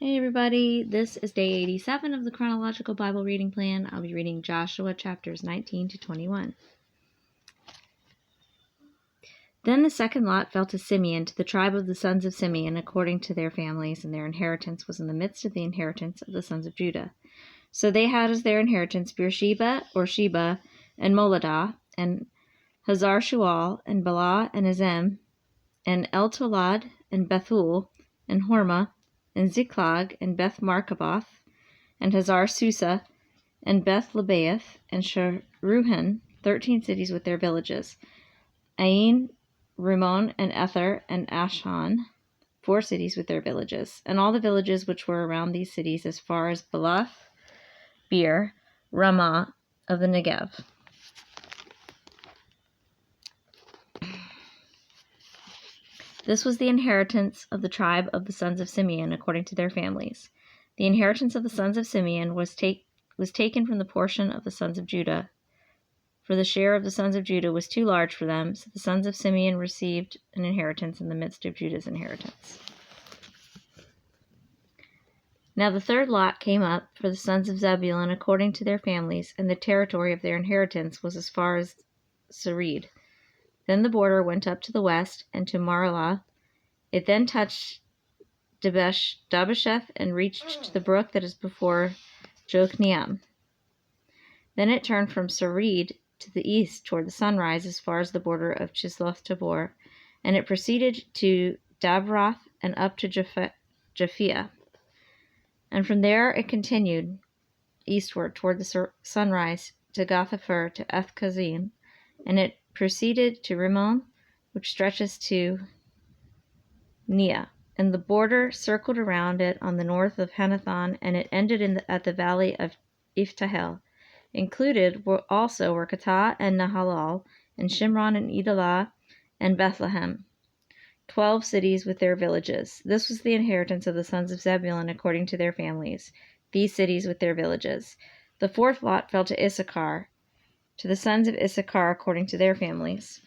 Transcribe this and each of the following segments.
Hey everybody, this is day 87 of the Chronological Bible Reading Plan. I'll be reading Joshua chapters 19 to 21. Then the second lot fell to Simeon, to the tribe of the sons of Simeon, according to their families, and their inheritance was in the midst of the inheritance of the sons of Judah. So they had as their inheritance Beersheba, or Sheba, and Moladah, and Hazar Shual, and Bala, and Azem, and El-Tolad, and Bethul, and Hormah, and Ziklag, and Beth Markaboth, and Hazar Susa, and Beth Lebaoth, and Sharuhen, 13 cities with their villages, Ain, Rimmon, and Ether, and Ashan, 4 cities with their villages, and all the villages which were around these cities as far as Balath, Beer, Ramah of the Negev. This was the inheritance of the tribe of the sons of Simeon, according to their families. The inheritance of the sons of Simeon was taken from the portion of the sons of Judah, for the share of the sons of Judah was too large for them, so the sons of Simeon received an inheritance in the midst of Judah's inheritance. Now the third lot came up for the sons of Zebulun according to their families, and the territory of their inheritance was as far as Sarid. Then the border went up to the west and to Maralah. It then touched Dabbesheth and reached to the brook that is before Jokneam. Then it turned from Sarid to the east toward the sunrise as far as the border of Chisloth Tabor, and it proceeded to Dabroth and up to Japhia. And from there it continued eastward toward the sunrise to Gathhepher to Ethkazin, and it proceeded to Rimmon, which stretches to Neah, and the border circled around it on the north of Hanathon, and it ended at the valley of Iftahel. Included were Katah and Nahalal, and Shimron and Edalah, and Bethlehem, 12 cities with their villages. This was the inheritance of the sons of Zebulun according to their families, these cities with their villages. The fourth lot fell to Issachar, to the sons of Issachar according to their families,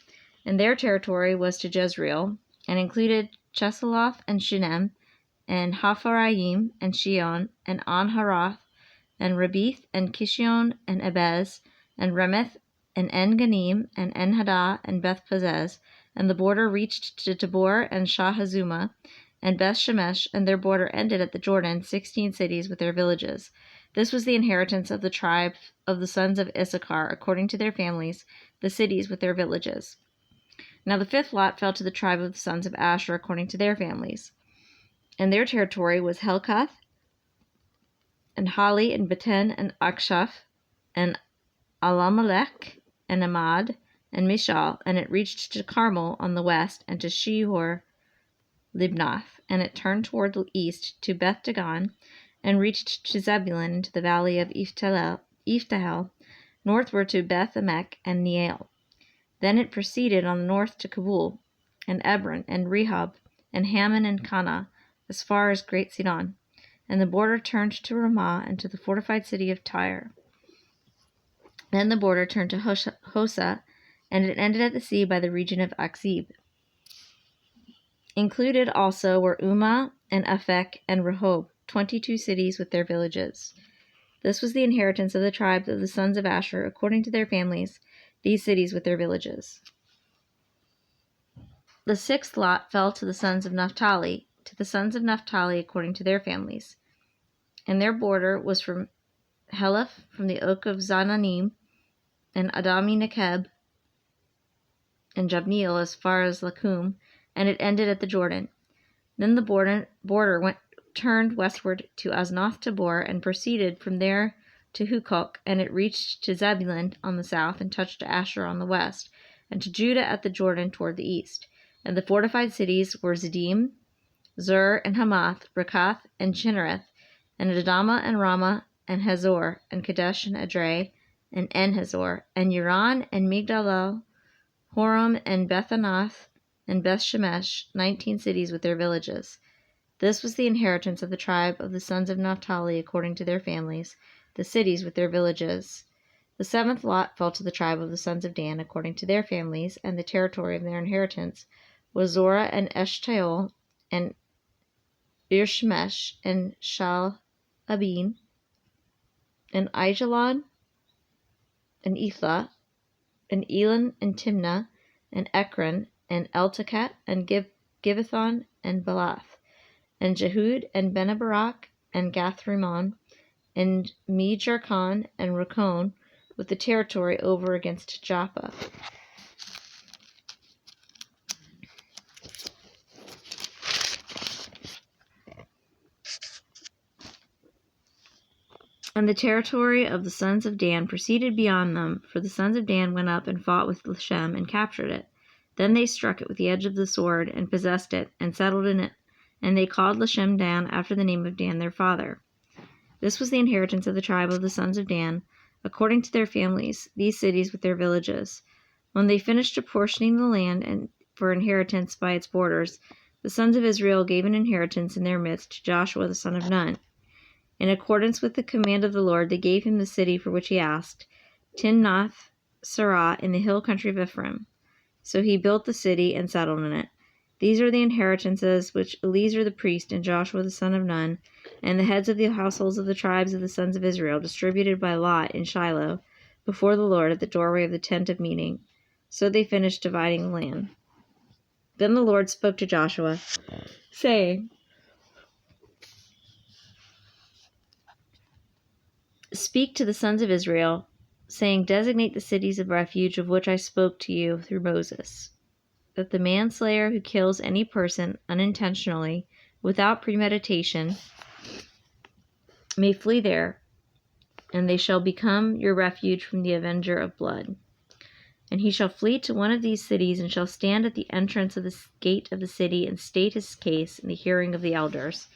and their territory was to Jezreel, and included Cheseloth and Shinem, and Hapharaim, and Shion, and Anharath, and Rabith, and Kishion, and Ebez, and Remeth, and En-Ganim, and En-Haddah, and Beth-Pazez, and the border reached to Tabor and Shahazuma, and Beth-Shemesh, and their border ended at the Jordan, 16 cities with their villages. This was the inheritance of the tribe of the sons of Issachar, according to their families, the cities with their villages. Now the fifth lot fell to the tribe of the sons of Asher, according to their families. And their territory was Helkath, and Hali, and Beten, and Akshaph, and Alamelech, and Amad, and Mishal, and it reached to Carmel on the west, and to Shehor Libnath, and it turned toward the east to Beth Dagon, and reached to Zebulun into the valley of Iftahel, northward to Beth Emek and Neiel. Then it proceeded on the north to Kabul, and Ebron, and Rehob, and Hammon, and Cana, as far as Great Sidon. And the border turned to Ramah and to the fortified city of Tyre. Then the border turned to Hosa, and it ended at the sea by the region of Akzib. Included also were Ummah, and Aphek, and Rehob, 22 cities with their villages. This was the inheritance of the tribes of the sons of Asher, according to their families, these cities with their villages. The sixth lot fell to the sons of Naphtali, according to their families. And their border was from Heleph, from the oak of Zananim, and Adami Nekeb, and Jabneel as far as Lakum, and it ended at the Jordan. Then the border turned westward to Aznoth Tabor, and proceeded from there to Hukok, and it reached to Zebulun on the south, and touched Asher on the west, and to Judah at the Jordan toward the east. And the fortified cities were Ziddim, Zur, and Hamath, Rakath, and Chinnereth, and Adamah, and Ramah, and Hazor, and Kadesh, and Edrei, and En-Hazor, and Uran, and Migdalel, Horam, and Bethanath, and Beth-Shemesh, 19 cities with their villages. This was the inheritance of the tribe of the sons of Naphtali, according to their families, the cities with their villages. The seventh lot fell to the tribe of the sons of Dan, according to their families, and the territory of their inheritance was Zorah, and Eshtaol, and Irshmesh, and Shaalabin, and Aijalon, and Ethah, and Elon, and Timnah, and Ekron, and Eltekeh, and Gibbethon, and Balath, and Jehud, and Benabarak, and Gathrimmon, and Mejarkon, and Rakon, with the territory over against Joppa. And the territory of the sons of Dan proceeded beyond them, for the sons of Dan went up and fought with Lashem and captured it. Then they struck it with the edge of the sword, and possessed it, and settled in it, and they called Lashem Dan after the name of Dan their father. This was the inheritance of the tribe of the sons of Dan, according to their families, these cities with their villages. When they finished apportioning the land and for inheritance by its borders, the sons of Israel gave an inheritance in their midst to Joshua the son of Nun. In accordance with the command of the Lord, they gave him the city for which he asked, Timnath Serah, in the hill country of Ephraim. So he built the city and settled in it. These are the inheritances which Eleazar the priest and Joshua the son of Nun, and the heads of the households of the tribes of the sons of Israel, distributed by lot in Shiloh, before the Lord at the doorway of the tent of meeting. So they finished dividing the land. Then the Lord spoke to Joshua, saying, Speak to the sons of Israel, saying, Designate the cities of refuge of which I spoke to you through Moses, that the manslayer who kills any person unintentionally, without premeditation, may flee there, and they shall become your refuge from the avenger of blood. And he shall flee to one of these cities, and shall stand at the entrance of the gate of the city, and state his case in the hearing of the elders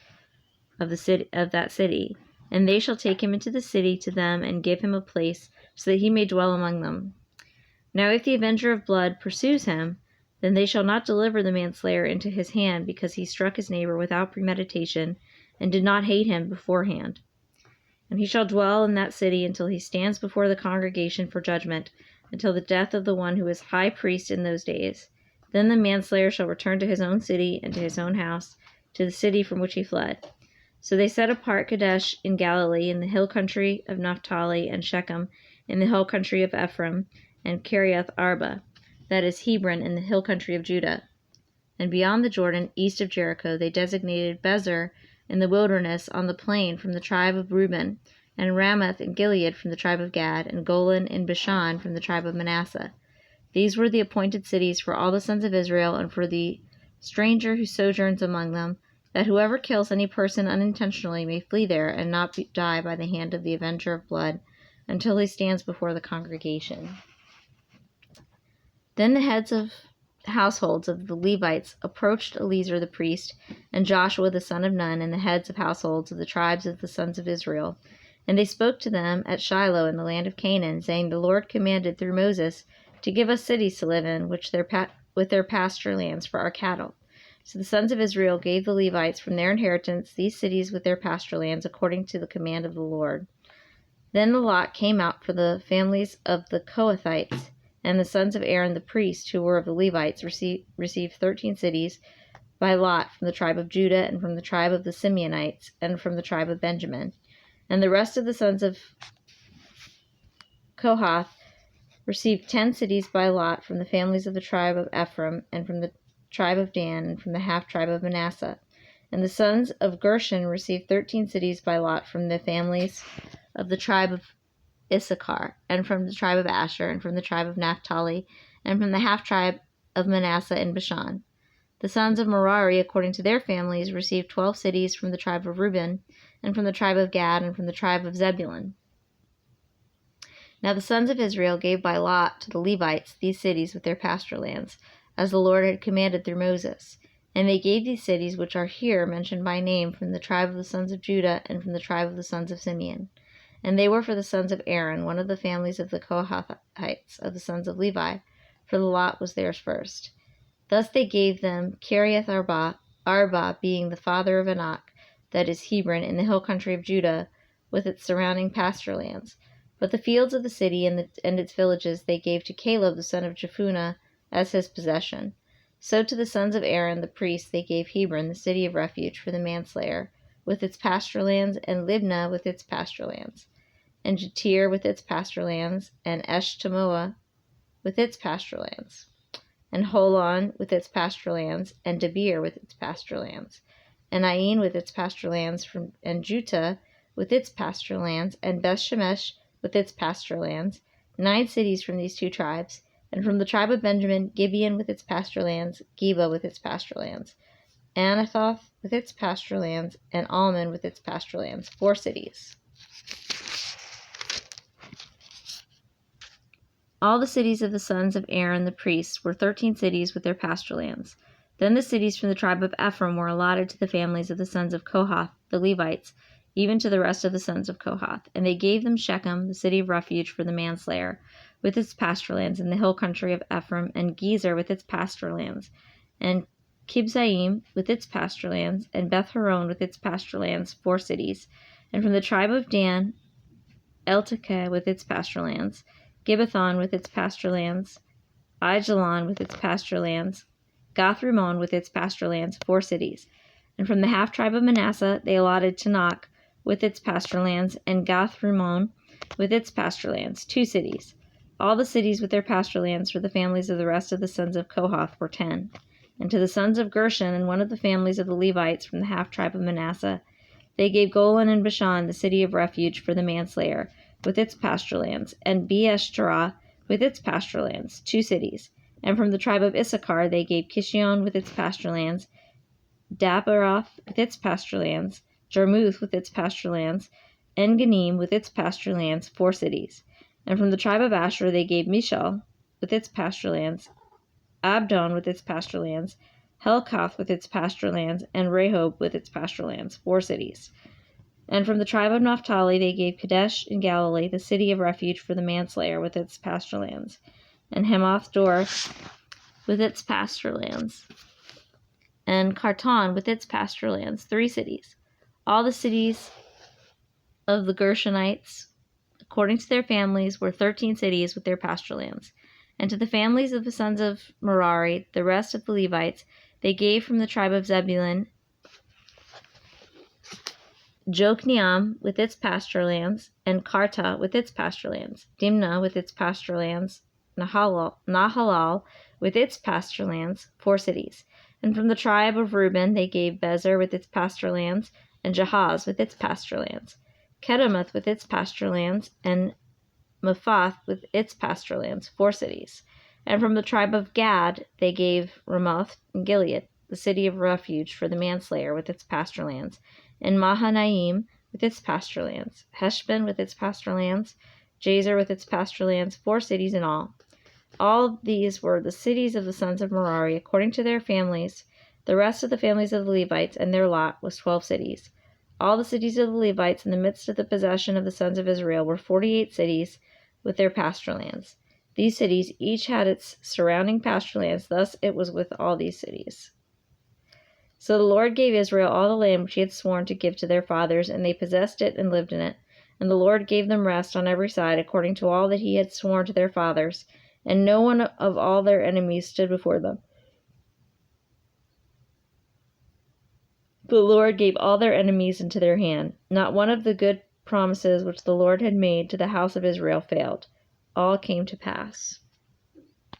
of that city. And they shall take him into the city to them, and give him a place, so that he may dwell among them. Now if the avenger of blood pursues him, then they shall not deliver the manslayer into his hand, because he struck his neighbor without premeditation, and did not hate him beforehand. And he shall dwell in that city until he stands before the congregation for judgment, until the death of the one who is high priest in those days. Then the manslayer shall return to his own city, and to his own house, to the city from which he fled. So they set apart Kadesh in Galilee, in the hill country of Naphtali, and Shechem in the hill country of Ephraim, and Kiriath Arba, that is Hebron, in the hill country of Judah. And beyond the Jordan, east of Jericho, they designated Bezer in the wilderness on the plain from the tribe of Reuben, and Ramoth in Gilead from the tribe of Gad, and Golan in Bashan from the tribe of Manasseh. These were the appointed cities for all the sons of Israel, and for the stranger who sojourns among them, that whoever kills any person unintentionally may flee there, and not die by the hand of the avenger of blood, until he stands before the congregation. Then the heads of households of the Levites approached Eleazar the priest, and Joshua the son of Nun, and the heads of households of the tribes of the sons of Israel. And they spoke to them at Shiloh in the land of Canaan, saying, The Lord commanded through Moses to give us cities to live in, with their pasture lands for our cattle. So the sons of Israel gave the Levites from their inheritance these cities with their pasture lands, according to the command of the Lord. Then the lot came out for the families of the Kohathites, and the sons of Aaron the priest, who were of the Levites, received 13 cities by lot from the tribe of Judah, and from the tribe of the Simeonites, and from the tribe of Benjamin. And the rest of the sons of Kohath received 10 cities by lot from the families of the tribe of Ephraim, and from the tribe of Dan, and from the half-tribe of Manasseh. And the sons of Gershon received 13 cities by lot from the families of the tribe of Issachar, and from the tribe of Asher, and from the tribe of Naphtali, and from the half-tribe of Manasseh in Bashan. The sons of Merari, according to their families, received 12 cities from the tribe of Reuben, and from the tribe of Gad, and from the tribe of Zebulun. Now the sons of Israel gave by lot to the Levites these cities with their pasture lands, as the Lord had commanded through Moses. And they gave these cities which are here mentioned by name from the tribe of the sons of Judah, and from the tribe of the sons of Simeon. And they were for the sons of Aaron, one of the families of the Kohathites, of the sons of Levi, for the lot was theirs first. Thus they gave them Kiriath Arba being the father of Anak, that is Hebron, in the hill country of Judah, with its surrounding pasture lands. But the fields of the city and its villages they gave to Caleb the son of Jephunneh as his possession. So to the sons of Aaron the priests they gave Hebron, the city of refuge for the manslayer, with its pasture lands, and Libnah with its pasture lands, and Jatir with its pasture lands, and Eshtemoa with its pasture lands, and Holon with its pasture lands, and Debir with its pasture lands, and Ain with its pasture lands, and Juttah with its pasture lands, and Bethshemesh with its pasture lands, 9 cities from these 2 tribes. And from the tribe of Benjamin, Gibeon with its pasture lands, Geba with its pasture lands, Anathoth with its pasture lands, and Almon with its pasture lands, 4 cities. All the cities of the sons of Aaron the priests were 13 cities with their pasture lands. Then the cities from the tribe of Ephraim were allotted to the families of the sons of Kohath, the Levites, even to the rest of the sons of Kohath. And they gave them Shechem, the city of refuge for the manslayer, with its pasture lands in the hill country of Ephraim, and Gezer with its pasture lands, and Kibzaim with its pasture lands, and Beth-horon with its pasture lands, 4 cities. And from the tribe of Dan, Eltekeh with its pasture lands, Gibbethon with its pasture lands, Aijalon with its pasture lands, Gath-rimmon with its pasture lands, 4 cities. And from the half-tribe of Manasseh they allotted Tanakh with its pasture lands, and Gath-rimmon with its pasture lands, 2 cities. All the cities with their pasture lands for the families of the rest of the sons of Kohath were 10. And to the sons of Gershon and one of the families of the Levites from the half-tribe of Manasseh, they gave Golan and Bashan, the city of refuge for the manslayer, with its pasture lands, and Beeshterah with its pasture lands, 2 cities. And from the tribe of Issachar they gave Kishion with its pasture lands, Dabaroth with its pasture lands, Jarmuth with its pasture lands, En-ganim with its pasture lands, 4 cities. And from the tribe of Asher they gave Mishal with its pasture lands, Abdon with its pasture lands, Helkath with its pasture lands, and Rehob with its pasture lands, 4 cities. And from the tribe of Naphtali they gave Kadesh in Galilee, the city of refuge for the manslayer, with its pasture lands, and Hamath Dor with its pasture lands, and Kartan with its pasture lands, 3 cities. All the cities of the Gershonites, according to their families, were 13 cities with their pasture lands. And to the families of the sons of Merari, the rest of the Levites, they gave from the tribe of Zebulun Jokneam with its pasture lands, and Karta with its pasture lands, Dimnah with its pasture lands, Nahalal with its pasture lands, 4 cities. And from the tribe of Reuben they gave Bezer with its pasture lands, and Jahaz with its pasture lands, Kedemoth with its pasture lands, and Mephath with its pasture lands, 4 cities. And from the tribe of Gad they gave Ramoth and Gilead, the city of refuge for the manslayer, with its pasture lands, and Mahanaim with its pasture lands, Heshbon with its pasture lands, Jazer with its pasture lands, 4 cities in all. All these were the cities of the sons of Merari, according to their families. The rest of the families of the Levites and their lot was 12 cities. All the cities of the Levites in the midst of the possession of the sons of Israel were 48 cities with their pasture lands. These cities each had its surrounding pasture lands, thus it was with all these cities. So the Lord gave Israel all the land which he had sworn to give to their fathers, and they possessed it and lived in it. And the Lord gave them rest on every side, according to all that he had sworn to their fathers, and no one of all their enemies stood before them. The Lord gave all their enemies into their hand. Not one of the good promises which the Lord had made to the house of Israel failed. All came to pass.